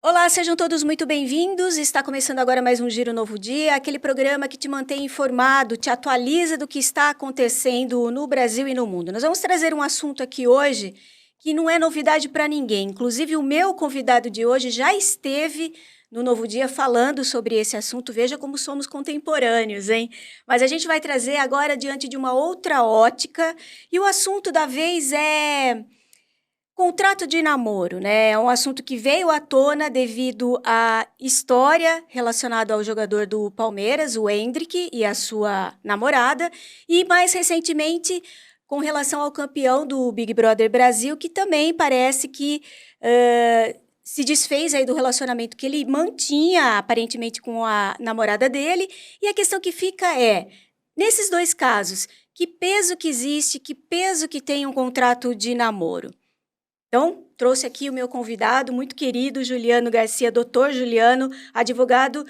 Olá, sejam todos muito bem-vindos. Está começando agora mais um Giro Novo Dia, aquele programa que te mantém informado, te atualiza do que está acontecendo no Brasil e no mundo. Nós vamos trazer um assunto aqui hoje que não é novidade para ninguém. Inclusive, o meu convidado de hoje já esteve no Novo Dia falando sobre esse assunto. Veja como somos contemporâneos, hein? Mas a gente vai trazer agora diante de uma outra ótica e o assunto da vez é contrato de namoro, né? É um assunto que veio à tona devido à história relacionada ao jogador do Palmeiras, o Endrick, e a sua namorada, e mais recentemente com relação ao campeão do Big Brother Brasil, que também parece que se desfez aí do relacionamento que ele mantinha aparentemente com a namorada dele. E a questão que fica é, nesses dois casos, que peso que existe, que peso que tem um contrato de namoro? Então, trouxe aqui o meu convidado, muito querido, Juliano Garcia, doutor Juliano, advogado,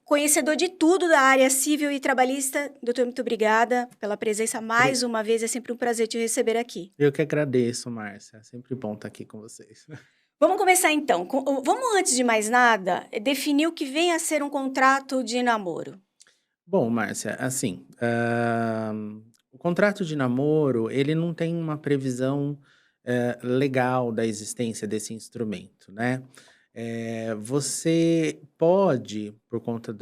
conhecedor de tudo da área civil e trabalhista. Doutor, muito obrigada pela presença mais uma vez, é sempre um prazer te receber aqui. Eu que agradeço, Márcia. É sempre bom estar aqui com vocês. Vamos começar então. Vamos, antes de mais nada, definir o que vem a ser um contrato de namoro. Bom, Márcia, assim, o contrato de namoro, ele não tem uma previsão legal da existência desse instrumento, né? Você pode, por conta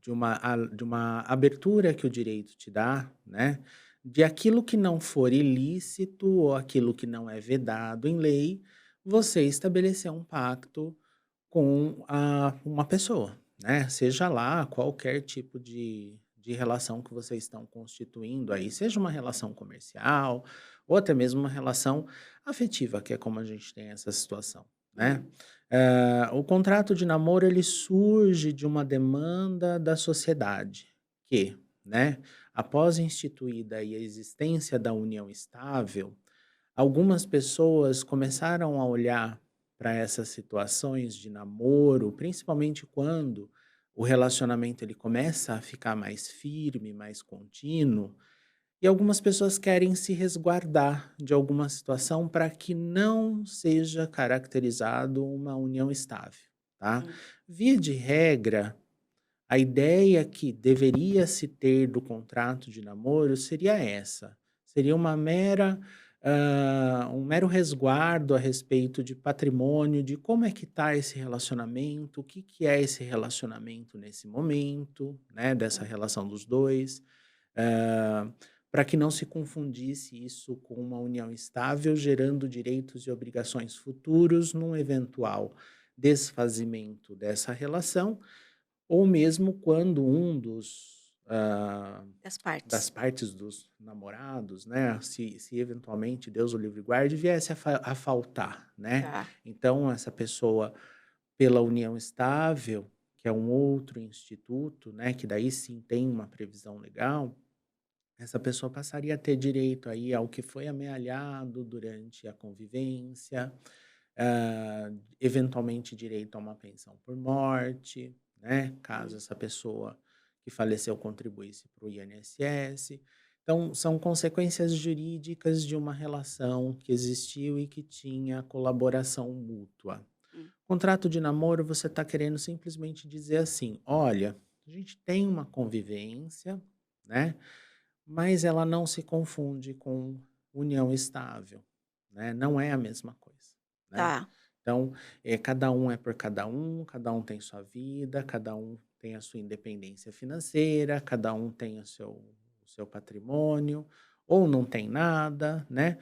de uma abertura que o direito te dá, né? De aquilo que não for ilícito ou aquilo que não é vedado em lei, você estabelecer um pacto com uma pessoa, né? Seja lá qualquer tipo de relação que vocês estão constituindo aí, seja uma relação comercial ou até mesmo uma relação afetiva, que é como a gente tem essa situação, né? O contrato de namoro, ele surge de uma demanda da sociedade, que, né, após instituída aí a existência da união estável, algumas pessoas começaram a olhar para essas situações de namoro, principalmente quando o relacionamento ele começa a ficar mais firme, mais contínuo, e algumas pessoas querem se resguardar de alguma situação para que não seja caracterizado uma união estável, tá? Hum. Via de regra, a ideia que deveria se ter do contrato de namoro seria essa, seria um mero resguardo a respeito de patrimônio, de como é que está esse relacionamento, o que que é esse relacionamento nesse momento, né, dessa relação dos dois, para que não se confundisse isso com uma união estável, gerando direitos e obrigações futuros num eventual desfazimento dessa relação, ou mesmo quando um Das partes. das partes dos namorados, né, se eventualmente, Deus o livre e guarde, viesse a faltar, né. Tá. Então essa pessoa, pela união estável, que é um outro instituto, né, que daí sim tem uma previsão legal, essa pessoa passaria a ter direito aí ao que foi amealhado durante a convivência, eventualmente direito a uma pensão por morte, né, caso essa pessoa que faleceu contribuísse para o INSS. Então, são consequências jurídicas de uma relação que existiu e que tinha colaboração mútua. Hum. Contrato de namoro, você está querendo simplesmente dizer assim: olha, a gente tem uma convivência, né? Mas ela não se confunde com união estável, né, não é a mesma coisa, né. Tá. Então, cada um é por cada um tem sua vida, cada um tem a sua independência financeira, cada um tem o seu patrimônio, ou não tem nada, né,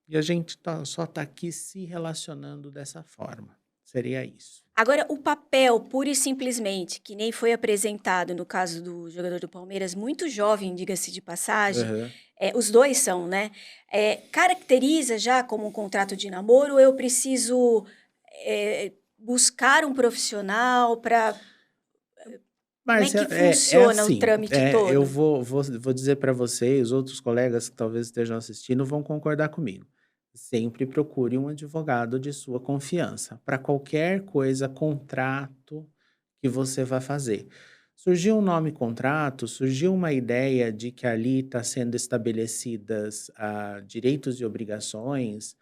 e a gente só tá aqui se relacionando dessa forma, seria isso. Agora, o papel, pura e simplesmente, que nem foi apresentado no caso do jogador do Palmeiras, muito jovem, diga-se de passagem, Aham. os dois são, né? Caracteriza já como um contrato de namoro ou eu preciso buscar um profissional para. Como é Márcia, que é funciona o assim, trâmite eu todo? vou dizer para você, e os outros colegas que talvez estejam assistindo vão concordar comigo. Sempre procure um advogado de sua confiança, para qualquer coisa, contrato que você vai fazer. Surgiu um nome contrato, surgiu uma ideia de que ali está sendo estabelecidas, direitos e obrigações,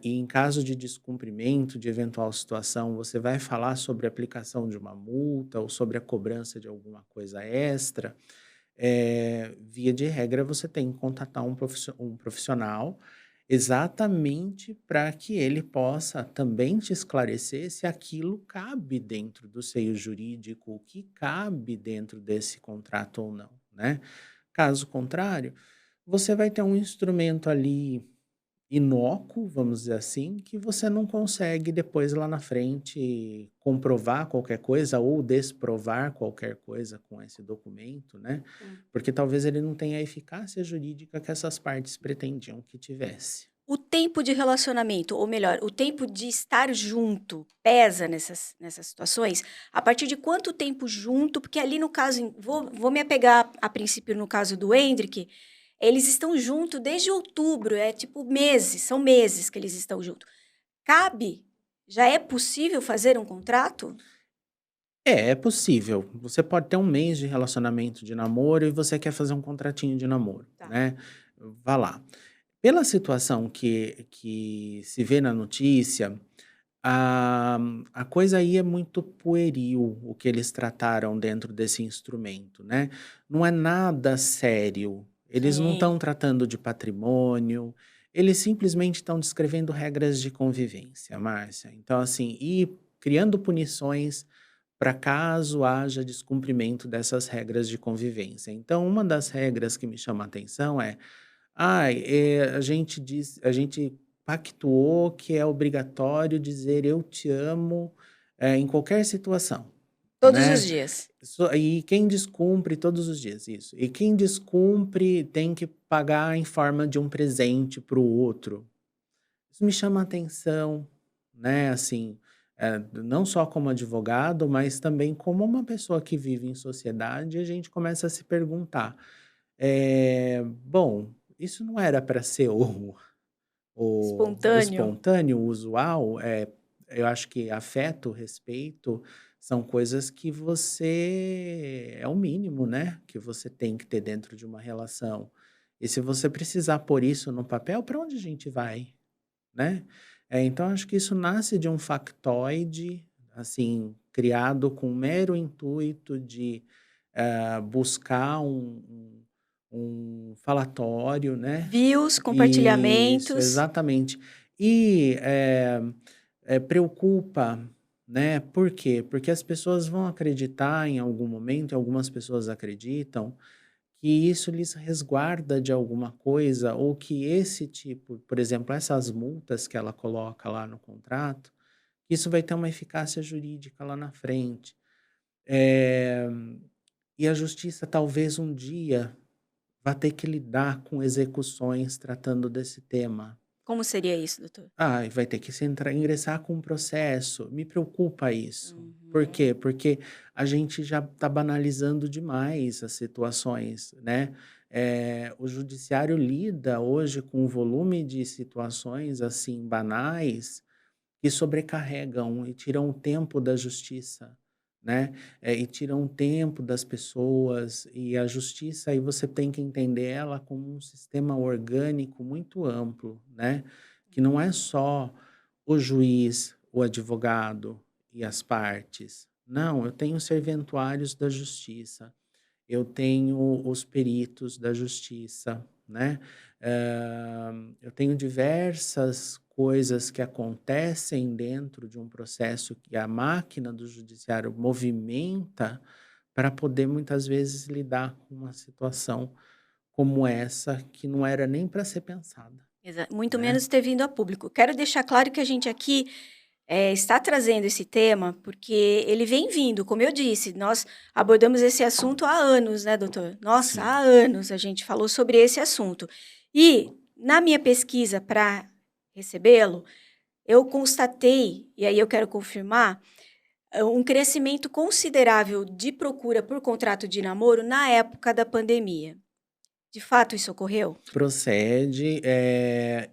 E em caso de descumprimento de eventual situação, você vai falar sobre a aplicação de uma multa ou sobre a cobrança de alguma coisa extra, via de regra, você tem que contatar um profissional exatamente para que ele possa também te esclarecer se aquilo cabe dentro do seio jurídico, o que cabe dentro desse contrato ou não, né? Caso contrário, você vai ter um instrumento ali inócuo, vamos dizer assim, que você não consegue depois lá na frente comprovar qualquer coisa ou desprovar qualquer coisa com esse documento, né? Hum. Porque talvez ele não tenha a eficácia jurídica que essas partes pretendiam que tivesse. O tempo de relacionamento, ou melhor, o tempo de estar junto, pesa nessas situações? A partir de quanto tempo junto? Porque ali no caso, vou me apegar a princípio no caso do Hendrik, eles estão juntos desde outubro, é tipo meses, são meses que eles estão juntos. Cabe? Já é possível fazer um contrato? É possível. Você pode ter um mês de relacionamento de namoro e você quer fazer um contratinho de namoro, Tá. né? Vá lá. Pela situação que se vê na notícia, a a coisa aí é muito pueril, o que eles trataram dentro desse instrumento, né. Não é nada sério, eles não Sim. estão tratando de patrimônio, eles simplesmente estão descrevendo regras de convivência, Márcia. Então, assim, e criando punições para caso haja descumprimento dessas regras de convivência. Então, uma das regras que me chama a atenção é: "Ai, a gente pactuou que é obrigatório dizer 'eu te amo', em qualquer situação", Todos os né. dias. E quem descumpre todos os dias, isso. E quem descumpre tem que pagar em forma de um presente para o outro. Isso me chama a atenção, né, assim, não só como advogado, mas também como uma pessoa que vive em sociedade, a gente começa a se perguntar, bom, isso não era para ser o Espontâneo. espontâneo, o usual? Eu acho que afeto, respeito, são coisas que você é o mínimo, né, que você tem que ter dentro de uma relação. E se você precisar pôr isso no papel, para onde a gente vai, né? Então acho que isso nasce de um factoide, assim, criado com o mero intuito de buscar um falatório, né. Views, Isso, compartilhamentos. exatamente. E, preocupa, né, por quê? Porque as pessoas vão acreditar em algum momento, e algumas pessoas acreditam, que isso lhes resguarda de alguma coisa ou que esse tipo, por exemplo, essas multas que ela coloca lá no contrato, isso vai ter uma eficácia jurídica lá na frente. Eh, e a justiça talvez um dia vá ter que lidar com execuções tratando desse tema. Como seria isso, doutor? Ah, vai ter que se ingressar com um processo. Me preocupa isso. Por Uhum. quê? Porque a gente já está banalizando demais as situações, né? O judiciário lida hoje com um volume de situações assim banais que sobrecarregam e tiram o tempo da justiça, né, e tiram o tempo das pessoas, e a justiça aí você tem que entender ela como um sistema orgânico muito amplo, né, que não é só o juiz, o advogado e as partes. Não, eu tenho serventuários da justiça, eu tenho os peritos da justiça, né, eu tenho diversas coisas que acontecem dentro de um processo que a máquina do judiciário movimenta para poder muitas vezes lidar com uma situação como essa, que não era nem para ser pensada, Muito né. menos ter vindo a público. Quero deixar claro que a gente aqui está trazendo esse tema porque ele vem vindo, como eu disse, nós abordamos esse assunto há anos, né, doutor? Nossa, Sim. há anos a gente falou sobre esse assunto. E na minha pesquisa para recebê-lo, eu constatei, e aí eu quero confirmar, um crescimento considerável de procura por contrato de namoro na época da pandemia. De fato, isso ocorreu? Procede,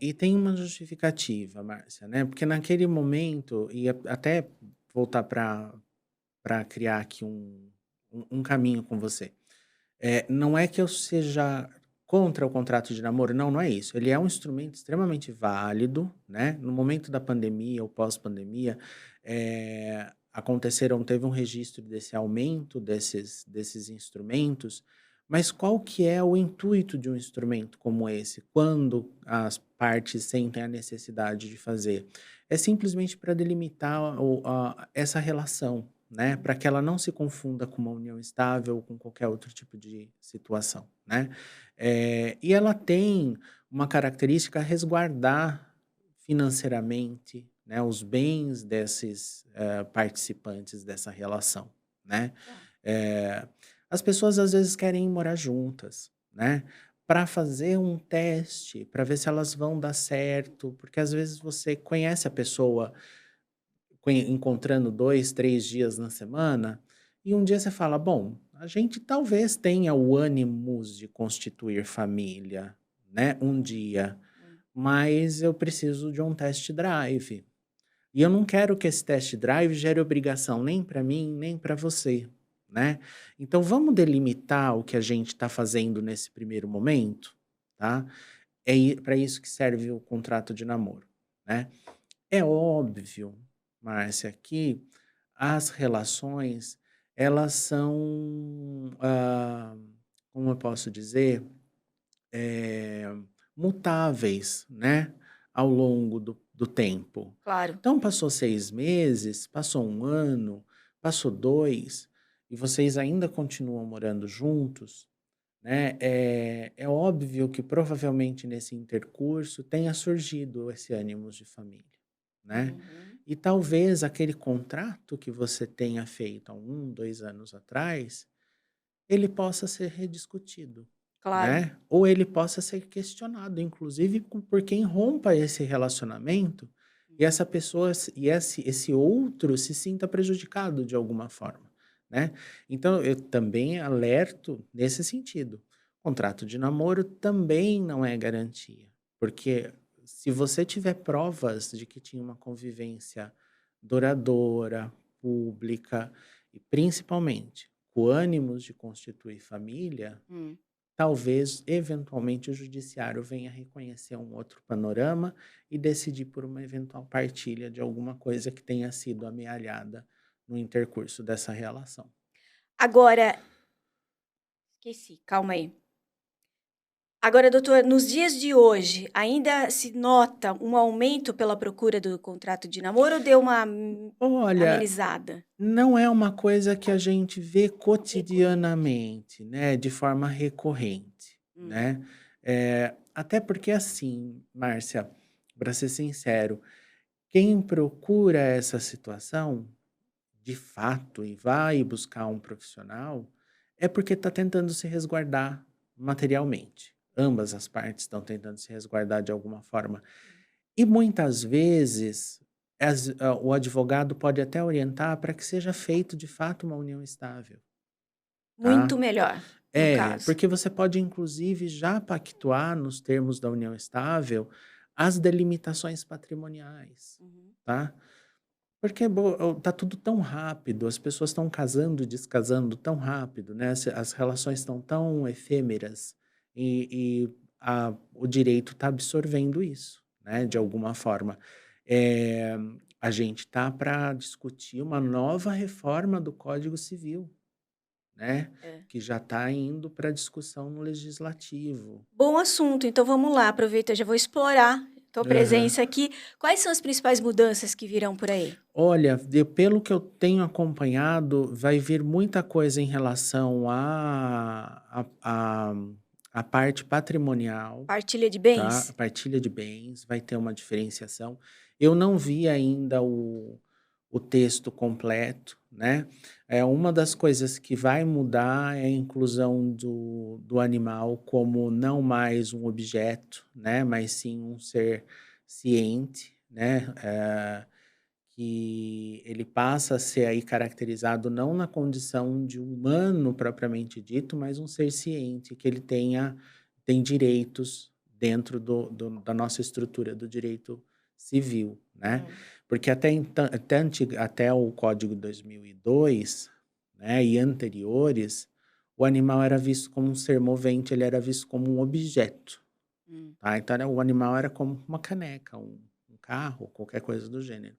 e tem uma justificativa, Márcia, né, porque naquele momento e até voltar para criar aqui um caminho com você. Não é que eu seja contra o contrato de namoro. Não, não é isso. Ele é um instrumento extremamente válido, né? No momento da pandemia ou pós-pandemia, teve um registro desse aumento desses instrumentos, mas qual que é o intuito de um instrumento como esse, quando as partes sentem a necessidade de fazer? É simplesmente para delimitar essa relação, né? Para que ela não se confunda com uma união estável ou com qualquer outro tipo de situação, né? E ela tem uma característica resguardar financeiramente, né, os bens desses participantes dessa relação, né? Tá. Eh, as pessoas às vezes querem morar juntas, né? Para fazer um teste, para ver se elas vão dar certo, porque às vezes você conhece a pessoa encontrando 2, 3 dias na semana, e um dia você fala: "Bom, a gente talvez tenha o ânimos de constituir família, né, um dia, Hum. mas eu preciso de um test drive. E eu não quero que esse test drive gere obrigação nem para mim, nem para você, né. Então vamos delimitar o que a gente está fazendo nesse primeiro momento, tá? É para isso que serve o contrato de namoro, né. É óbvio, Márcia, que as relações, elas são, como eu posso dizer, eh, mutáveis, né, ao longo do tempo. Claro. Então passou 6 meses, passou 1 ano, passou 2 e vocês ainda continuam morando juntos, né, é óbvio que provavelmente nesse intercurso tenha surgido esse ânimos de família, né. Uhum. E talvez aquele contrato que você tenha feito há 1, 2 anos atrás, ele possa ser rediscutido, Claro. né, ou ele possa ser questionado, inclusive por quem rompa esse relacionamento, e essa pessoa e esse outro se sinta prejudicado de alguma forma, né. Então eu também alerto nesse sentido, contrato de namoro também não é garantia, porque se você tiver provas de que tinha uma convivência duradoura, pública e principalmente com ânimos de constituir família, Hum. talvez, eventualmente, o judiciário venha reconhecer um outro panorama e decidir por uma eventual partilha de alguma coisa que tenha sido amealhada no intercurso dessa relação. Agora esqueci, calma aí. Agora, doutor, nos dias de hoje, ainda se nota um aumento pela procura do contrato de namoro ou deu uma Olha, amenizada? não é uma coisa que a gente vê Recorrente. cotidianamente, né, de forma recorrente, Hum. né. Até porque assim, Márcia, para ser sincero, quem procura essa situação, de fato, e vai buscar um profissional, é porque está tentando se resguardar materialmente. Ambas as partes estão tentando se resguardar de alguma forma. E muitas vezes, o advogado pode até orientar para que seja feito de fato uma união estável, tá? Muito melhor, no caso. Porque você pode inclusive já pactuar nos termos da união estável as delimitações patrimoniais, Uhum. tá? Porque tá tudo tão rápido, as pessoas estão casando e descasando tão rápido, né, as relações estão tão efêmeras, o direito está absorvendo isso, né, de Uhum. alguma forma. Eh, a gente tá para discutir uma nova reforma do Código Civil, né, É. que já está indo para discussão no legislativo. Bom assunto, então vamos lá, aproveita, já vou explorar tua Aham. presença aqui. Quais são as principais mudanças que virão por aí? Olha, pelo que eu tenho acompanhado, vai vir muita coisa em relação à parte patrimonial, Partilha de tá? A bens? partilha de bens, vai ter uma diferenciação. Eu não vi ainda o texto completo, né? Uma das coisas que vai mudar é a inclusão do animal como não mais um objeto, né? Mas sim um ser ciente, né? Que ele passa a ser aí caracterizado não na condição de humano propriamente dito, mas um ser ciente, que ele tem direitos dentro da nossa estrutura do direito civil, né. Hum. Porque até o Código 2002, né, e anteriores, o animal era visto como um ser movente, ele era visto como um objeto, Hum. tá? Então o animal era como uma caneca, um carro, qualquer coisa do gênero.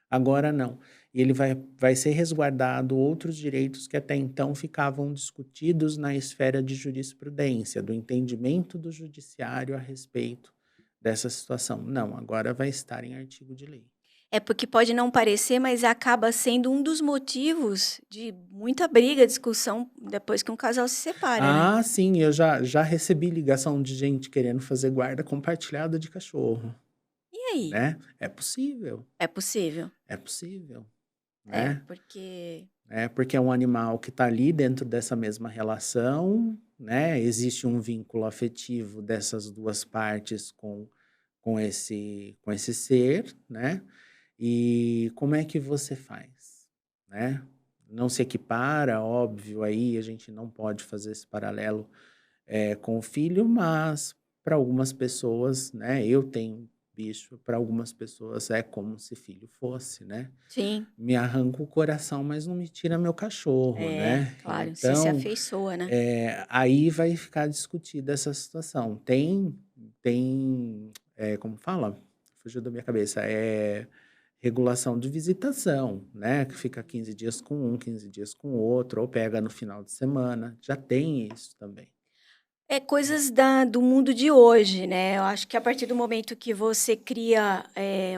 Agora não. E ele vai ser resguardado outros direitos que até então ficavam discutidos na esfera de jurisprudência, do entendimento do judiciário a respeito dessa situação. Não, agora vai estar em artigo de lei. É porque pode não parecer, mas acaba sendo um dos motivos de muita briga, discussão depois que um casal se separa, né? Ah, sim, eu já recebi ligação de gente querendo fazer guarda compartilhada de cachorro, E aí? né? É possível? É possível, É, né? porque Porque é um animal que está ali dentro dessa mesma relação, né? Existe um vínculo afetivo dessas duas partes com esse ser, né? E como é que você faz, né? Não se equipara, óbvio, aí a gente não pode fazer esse paralelo com o filho, mas para algumas pessoas, né? Eu tenho bicho, para algumas pessoas é como se filho fosse, né? sim, Me arranca o coração, mas não me tira meu cachorro, né? claro, você se Então, afeiçoa, né? aí vai ficar discutida essa situação. Tem, como fala? Fugiu da minha cabeça. Regulação de visitação, né? Que fica 15 dias com um, 15 dias com o outro, ou pega no final de semana. Já tem isso também. É coisas do mundo de hoje, né? Eu acho que a partir do momento que você cria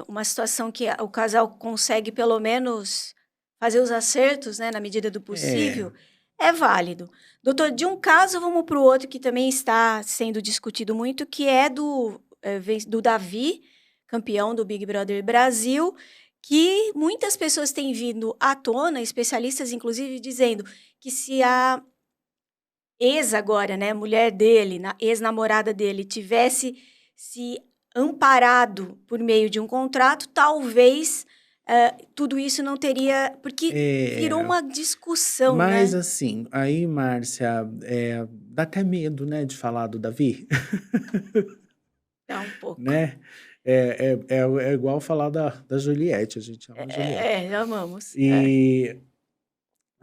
uma situação que o casal consegue pelo menos fazer os acertos, né, na medida do É, possível, é válido. Doutor, de um caso vamos para o outro que também está sendo discutido muito, que é do Davi, campeão do Big Brother Brasil, que muitas pessoas têm vindo à tona, especialistas inclusive, dizendo que se a ex agora, né, mulher dele, ex-namorada dele, tivesse se amparado por meio de um contrato, talvez tudo isso não teria. Porque virou é, uma discussão, mas né? assim, aí, Márcia, dá até medo, né, de falar do Davi. É um pouco. Né? É igual falar da Juliette, a gente ama a Juliette. Amamos. É. E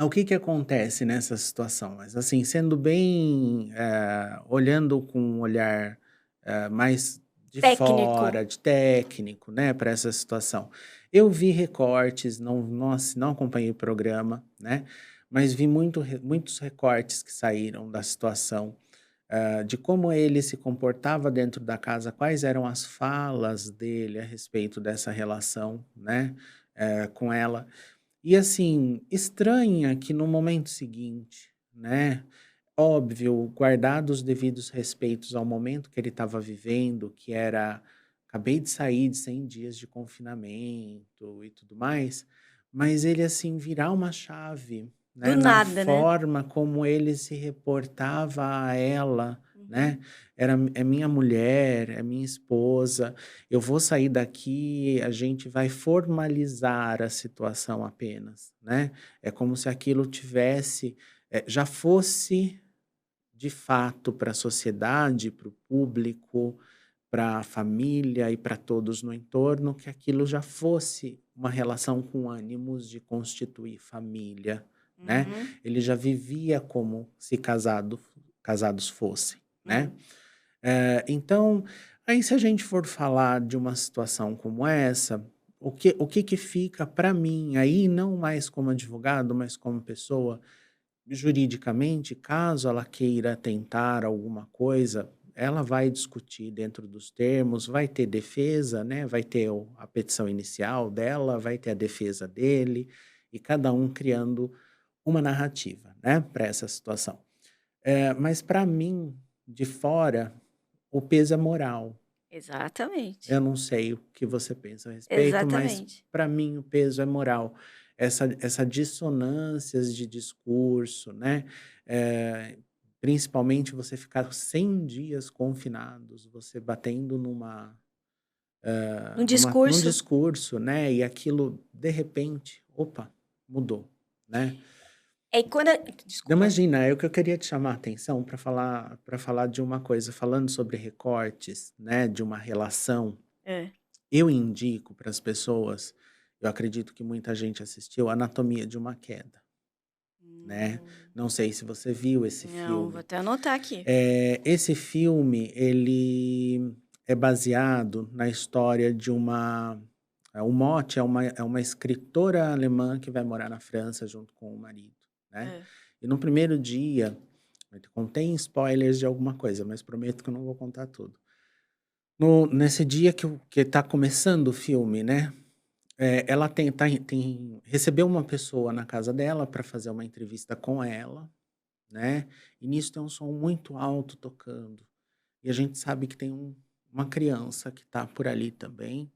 o que que acontece nessa situação? Mas assim, sendo bem, olhando com um olhar mais de Técnico. fora, de técnico, né, para essa situação. Eu vi recortes, não acompanhei o programa, né, mas vi muitos recortes que saíram da situação de como ele se comportava dentro da casa, quais eram as falas dele a respeito dessa relação, né, com ela. E assim, estranha que no momento seguinte, né, óbvio, guardados os devidos respeitos ao momento que ele estava vivendo, que era acabei de sair de 100 dias de confinamento e tudo mais, mas ele assim virar uma chave, Do né, na nada, né? forma como ele se reportava a ela, Uhum. né? É minha mulher, é minha esposa. Eu vou sair daqui, a gente vai formalizar a situação apenas, né? É como se aquilo tivesse, já fosse de fato para a sociedade, para o público, para a família e para todos no entorno, que aquilo já fosse uma relação com ânimos de constituir família, né? Uhum. Ele já vivia como se casados fossem, né? Uhum. Então, aí se a gente for falar de uma situação como essa, o que fica para mim aí, não mais como advogado, mas como pessoa, juridicamente, caso ela queira tentar alguma coisa, ela vai discutir dentro dos termos, vai ter defesa, né? Vai ter a petição inicial dela, vai ter a defesa dele, e cada um criando uma narrativa, né, para essa situação. Mas para mim, de fora, o peso é moral. Exatamente. Eu não sei o que você pensa a respeito, mas Exatamente. para mim o peso é moral. Essa dissonâncias de discurso, né? Principalmente você ficar 100 dias confinados, você batendo No num discurso. discurso, né? E aquilo, de repente, opa, mudou, né? É quando. Não, Desculpa. imagina, é o que eu queria te chamar a atenção para falar de uma coisa, falando sobre recortes, né? De uma relação. É. Eu indico para as pessoas, eu acredito que muita gente assistiu, Anatomia de uma Queda. né? Não sei se você viu esse Não, vou filme. até anotar aqui. Esse filme, ele é baseado na história de uma... O mote é uma escritora alemã que vai morar na França junto com o marido, né? É. E no primeiro dia, contém spoilers de alguma coisa, mas prometo que eu não vou contar tudo. Nesse dia que tá começando o filme, né? Ela recebeu uma pessoa na casa dela para fazer uma entrevista com ela, né? E nisso tem um som muito alto tocando. E a gente sabe que tem uma criança que tá por ali também.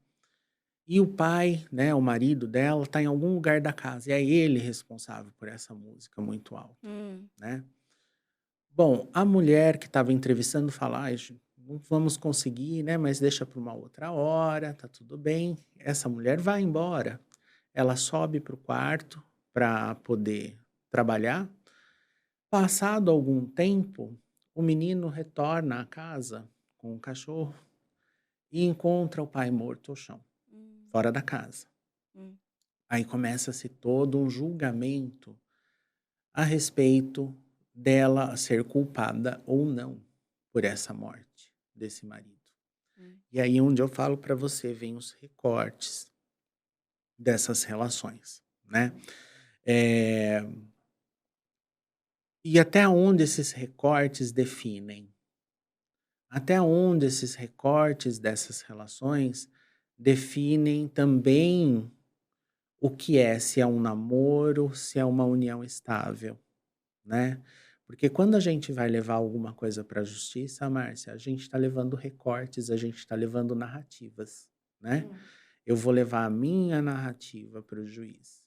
E o pai, né, o marido dela, tá em algum lugar da casa. E é ele responsável por essa música muito alta, né? Bom, a mulher que estava entrevistando fala, "Ai, não vamos conseguir, né? Mas deixa para uma outra hora, tá tudo bem." Essa mulher vai embora. Ela sobe para o quarto para poder trabalhar. Passado algum tempo, o menino retorna à casa com o cachorro e encontra o pai morto ao chão, Hum, fora da casa. hum. Aí começa-se todo um julgamento a respeito dela ser culpada ou não por essa morte desse marido. E aí onde eu falo para você, vem os recortes dessas relações, né? Eh, E até onde esses recortes definem? Até onde esses recortes dessas relações definem também o que é, se é um namoro, se é uma união estável, né? Porque quando a gente vai levar alguma coisa para a justiça, Márcia, a gente está levando recortes, a gente está levando narrativas, né? Eu vou levar a minha narrativa para o juiz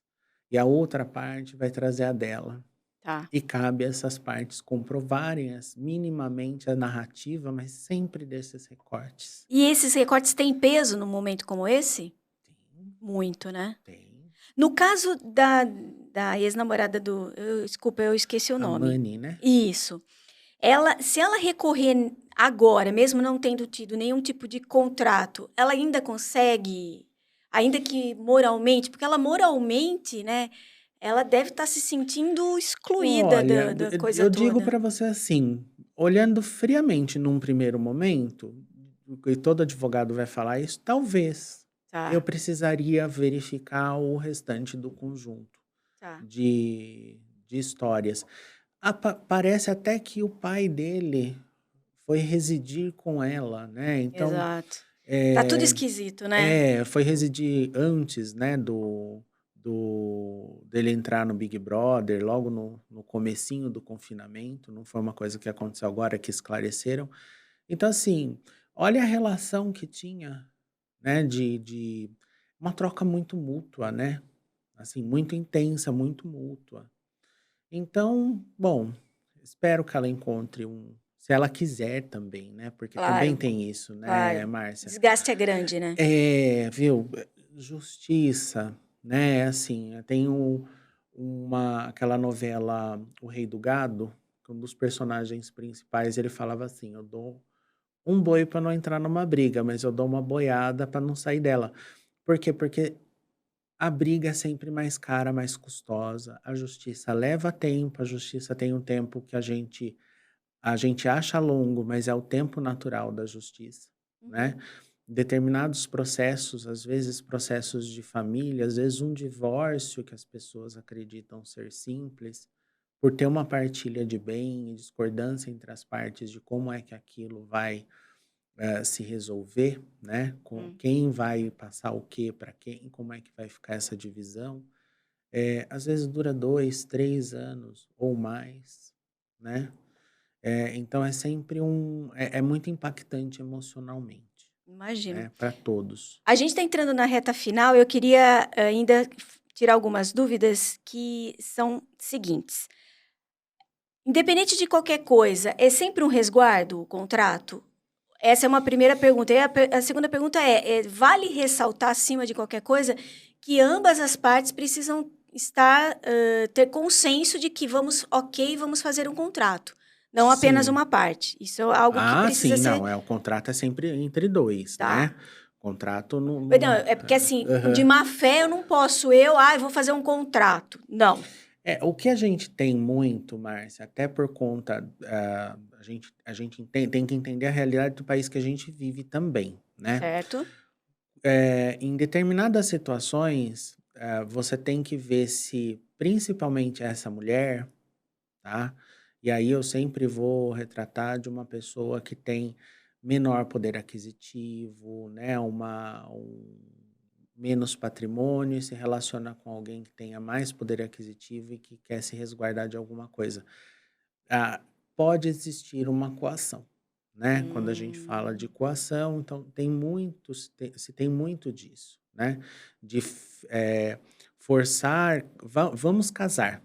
e a outra parte vai trazer a dela. Tá. E cabe a essas partes comprovarem minimamente a narrativa, mas sempre desses recortes. E esses recortes têm peso num momento como esse? Tem, Muito, né? tem. No caso da ex-namorada desculpa, eu esqueci o A nome. Mani, né? Isso. Se ela recorrer agora, mesmo não tendo tido nenhum tipo de contrato, ela ainda consegue, ainda que moralmente, porque ela moralmente, né, ela deve estar se sentindo excluída Olha, da coisa eu digo toda. para você assim, olhando friamente num primeiro momento, e todo advogado vai falar isso, talvez eu Tá, precisaria verificar o restante do conjunto tá. de histórias. Parece até que o pai dele foi residir com ela, né? Então, Exato. Tá tudo esquisito, né? foi residir antes, né, dele entrar no Big Brother, logo no comecinho do confinamento, não foi uma coisa que aconteceu agora, que esclareceram. Então, assim, olha a relação que tinha, né, de uma troca muito mútua, né? Assim, muito intensa, muito mútua. Então, bom, espero que ela encontre se ela quiser também, né? Porque também Claro, tem isso, né, claro. Márcia? Desgaste é grande, né? Viu? Justiça, né? Assim, tem aquela novela O Rei do Gado, que um dos personagens principais ele falava assim: eu dou um boi para não entrar numa briga, mas eu dou uma boiada para não sair dela. Por quê? Porque a briga é sempre mais cara, mais custosa. A justiça leva tempo, a justiça tem um tempo que a gente acha longo, mas é o tempo natural da justiça, né? Uhum. Determinados processos, às vezes processos de família, às vezes um divórcio que as pessoas acreditam ser simples, por ter uma partilha de bem e discordância entre as partes de como é que aquilo vai se resolver, né? Com Hum. quem vai passar o quê para quem, como é que vai ficar essa divisão. Às vezes dura 2, 3 anos ou mais, né? Então é sempre é muito impactante emocionalmente, Imagino. né? Para todos. A gente está entrando na reta final, eu queria ainda tirar algumas dúvidas que são seguintes. Independente de qualquer coisa, é sempre um resguardo o contrato? Essa é uma primeira pergunta. E a segunda pergunta vale ressaltar, acima de qualquer coisa, que ambas as partes precisam ter consenso de que vamos fazer um contrato, não apenas Sim. uma parte. Isso é algo que Ah, precisa sim, ser... não, o contrato é sempre entre dois, Tá. né? Contrato Não, é porque assim, de Aham. má fé eu não posso, eu vou fazer um contrato. Não. O que a gente tem muito, Márcia, até por conta, a gente tem que entender a realidade do país que a gente vive também, né? Certo? Em determinadas situações, você tem que ver se, principalmente essa mulher, tá? E aí eu sempre vou retratar de uma pessoa que tem menor poder aquisitivo, né? Menos patrimônio e se relaciona com alguém que tenha mais poder aquisitivo e que quer se resguardar de alguma coisa. Ah, pode existir uma coação, né? Quando a gente fala de Hum, coação, então se tem muito disso, né? De forçar, vamos casar,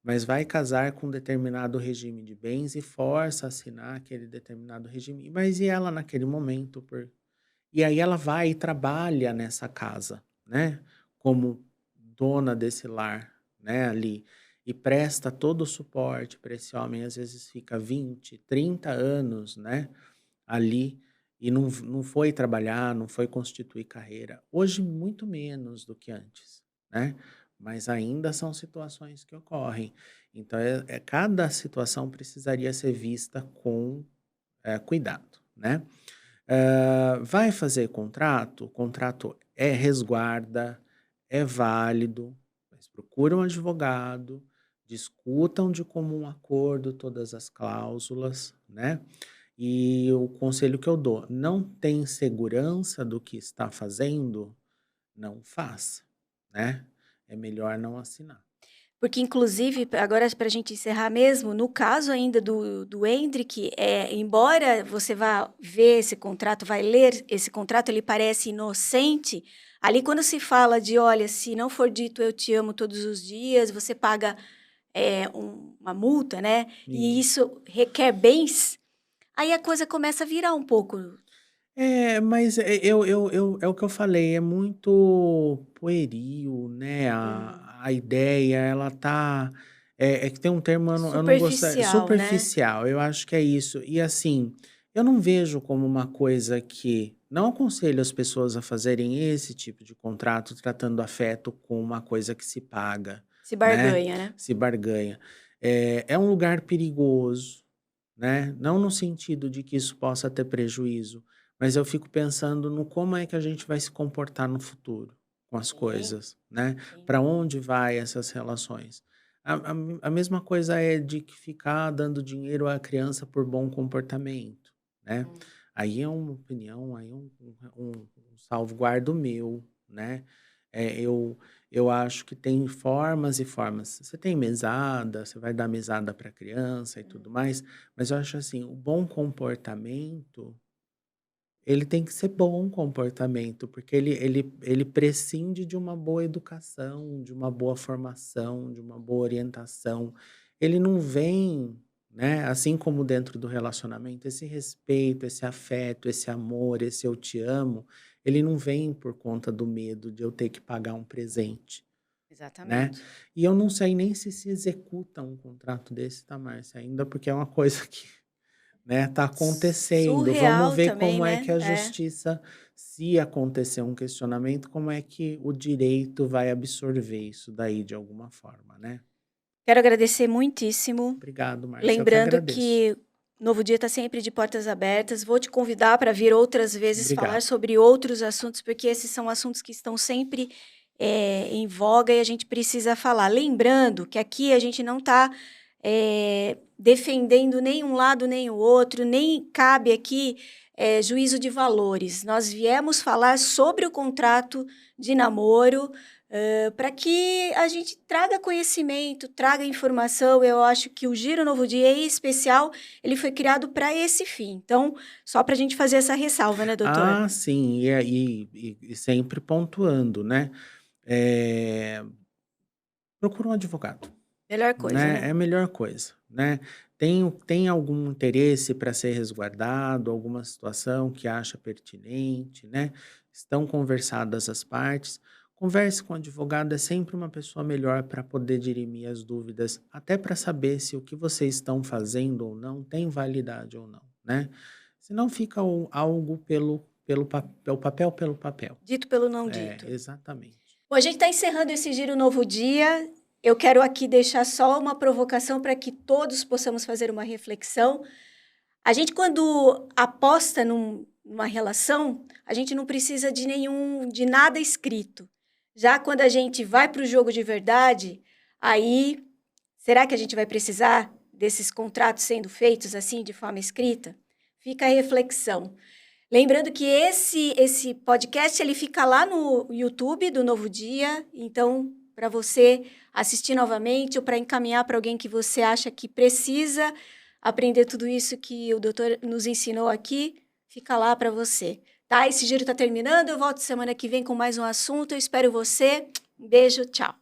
mas vai casar com um determinado regime de bens e força a assinar aquele determinado regime. Mas e ela naquele momento, e aí ela vai e trabalha nessa casa, né, como dona desse lar, né, ali, e presta todo o suporte para esse homem, às vezes fica 20, 30 anos, né, ali, e não foi trabalhar, não foi constituir carreira. Hoje, muito menos do que antes, né, mas ainda são situações que ocorrem. Então, cada situação precisaria ser vista com cuidado, né. Vai fazer contrato? O contrato resguarda, é válido, mas procura um advogado, discutam de comum acordo todas as cláusulas, né? E o conselho que eu dou, não tem segurança do que está fazendo, não faça, né? É melhor não assinar. porque inclusive, agora para a gente encerrar mesmo, no caso ainda do Hendrik, embora você vá ver esse contrato, vai ler esse contrato, ele parece inocente, ali quando se fala de: "Olha, se não for dito eu te amo todos os dias", você paga, uma multa, né, e Isso. isso requer bens, aí a coisa começa a virar um pouco. Mas é o que eu falei, é muito pueril, né, Hum, a ideia, ela tá que tem um termo, eu não gosto, superficial, né. superficial, eu acho que é isso. E assim, eu não vejo como uma coisa que não aconselho as pessoas a fazerem esse tipo de contrato, tratando afeto com uma coisa que se paga, Se né, barganha, né. se barganha. É um lugar perigoso, né, não no sentido de que isso possa ter prejuízo, mas eu fico pensando no como é que a gente vai se comportar no futuro com as Sim, coisas, né? sim. Para onde vai essas relações? A mesma coisa é de que ficar dando dinheiro à criança por bom comportamento, né? Hum. Aí é uma opinião, aí é um salvaguardo meu, né? É, eu acho que tem formas e formas. Você tem mesada, você vai dar mesada para a criança e tudo mais, mas eu acho assim, o bom comportamento ele tem que ser bom comportamento, porque ele prescinde de uma boa educação, de uma boa formação, de uma boa orientação. Ele não vem, né, assim como dentro do relacionamento, esse respeito, esse afeto, esse amor, esse "eu te amo", ele não vem por conta do medo de eu ter que pagar um presente, né. Exatamente. E eu não sei nem se executa um contrato desse, tá, Márcia, ainda, porque é uma coisa que, né, tá acontecendo. Vamos Surreal ver também, como é né. que a É. justiça, se acontecer um questionamento, como é que o direito vai absorver isso daí de alguma forma, né. Quero agradecer muitíssimo, Obrigado, Márcia, eu que lembrando agradeço. que Novo Dia está sempre de portas abertas. Vou te convidar para vir outras vezes falar Obrigado. sobre outros assuntos, porque esses são assuntos que estão sempre, em voga e a gente precisa falar. Lembrando que aqui a gente não está, defendendo nem um lado nem o outro, nem cabe aqui, juízo de valores. Nós viemos falar sobre o contrato de namoro, para que a gente traga conhecimento, traga informação. Eu acho que o Giro Novo Dia, em especial, ele foi criado para esse fim. Então, só para a gente fazer essa ressalva, né, doutor? Ah, sim, e aí e sempre pontuando, né, eh, procura um advogado. Melhor coisa, Né, né? é a melhor coisa, né. Tem algum interesse para ser resguardado, alguma situação que acha pertinente, né, estão conversadas as partes, converse com o advogado, é sempre uma pessoa melhor para poder dirimir as dúvidas, até para saber se o que vocês estão fazendo ou não tem validade ou não, né. Senão fica algo pelo papel pelo papel. Dito pelo não É, dito. exatamente. Bom, a gente está encerrando esse Giro Novo Dia. eu quero aqui deixar só uma provocação para que todos possamos fazer uma reflexão. A gente, quando aposta numa relação, a gente não precisa de nada escrito. Já quando a gente vai para o jogo de verdade, aí, será que a gente vai precisar desses contratos sendo feitos assim, de forma escrita? Fica a reflexão. Lembrando que esse podcast ele fica lá no YouTube do Novo Dia, então, para você assistir novamente ou para encaminhar para alguém que você acha que precisa aprender tudo isso que o doutor nos ensinou aqui, fica lá para você. Tá? Esse giro está terminando, eu volto semana que vem com mais um assunto, eu espero você. Um beijo, tchau.